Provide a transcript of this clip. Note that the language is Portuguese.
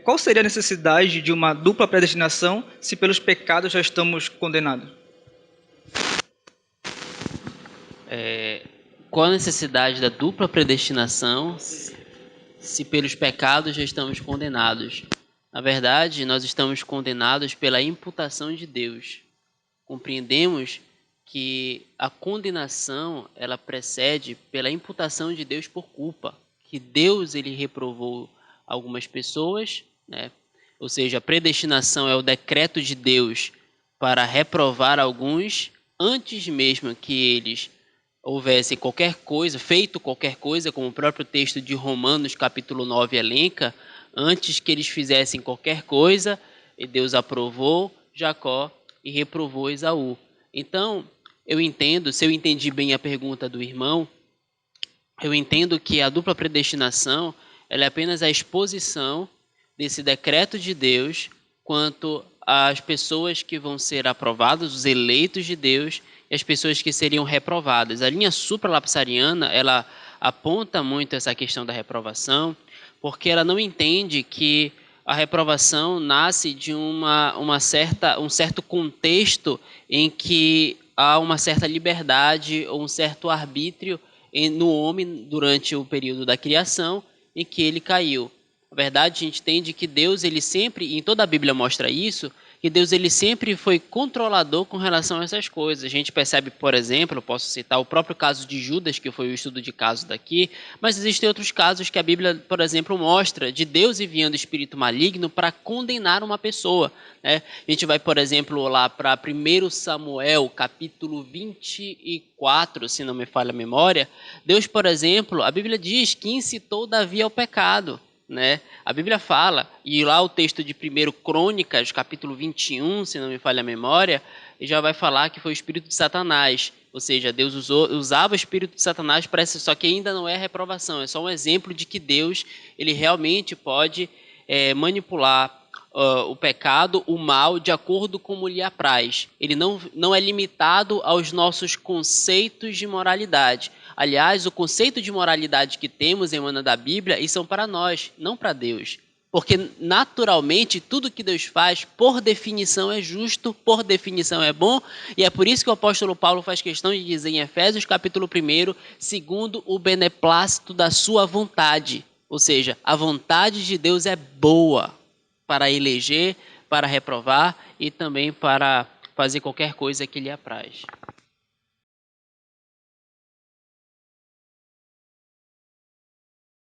Qual seria a necessidade de uma dupla predestinação se pelos pecados já estamos condenados? Qual a necessidade da dupla predestinação se pelos pecados já estamos condenados? Na verdade, nós estamos condenados pela imputação de Deus. Compreendemos que a condenação ela precede pela imputação de Deus por culpa, que Deus ele reprovou algumas pessoas, né? Ou seja, a predestinação é o decreto de Deus para reprovar alguns antes mesmo que eles houvesse qualquer coisa, feito qualquer coisa, como o próprio texto de Romanos capítulo 9 elenca, antes que eles fizessem qualquer coisa, Deus aprovou Jacó e reprovou Esaú. Então, eu entendo, se eu entendi bem a pergunta do irmão, eu entendo que a dupla predestinação ela é apenas a exposição desse decreto de Deus quanto às pessoas que vão ser aprovadas, os eleitos de Deus, e as pessoas que seriam reprovadas. A linha supralapsariana, ela aponta muito essa questão da reprovação, porque ela não entende que a reprovação nasce de um certo contexto em que há uma certa liberdade ou um certo arbítrio no homem durante o período da criação em que ele caiu. Na verdade, a gente entende que Deus, ele sempre, e em toda a Bíblia mostra isso, que Deus ele sempre foi controlador com relação a essas coisas. A gente percebe, por exemplo, eu posso citar o próprio caso de Judas, que foi o estudo de caso daqui, mas existem outros casos que a Bíblia, por exemplo, mostra de Deus enviando espírito maligno para condenar uma pessoa, né? A gente vai, por exemplo, lá para 1 Samuel, capítulo 24, se não me falha a memória. Deus, por exemplo, a Bíblia diz que incitou Davi ao pecado, né? A Bíblia fala, e lá o texto de 1 Crônicas, capítulo 21, se não me falha a memória, já vai falar que foi o espírito de Satanás. Ou seja, Deus usava o espírito de Satanás para isso, só que ainda não é reprovação, é só um exemplo de que Deus ele realmente pode manipular o pecado, o mal, de acordo com como lhe apraz. Ele não é limitado aos nossos conceitos de moralidade. Aliás, o conceito de moralidade que temos emana da Bíblia e são para nós, não para Deus. Porque, naturalmente, tudo que Deus faz, por definição, é justo, por definição é bom, e é por isso que o apóstolo Paulo faz questão de dizer em Efésios capítulo 1, segundo o beneplácito da sua vontade. Ou seja, a vontade de Deus é boa para eleger, para reprovar e também para fazer qualquer coisa que lhe apraz.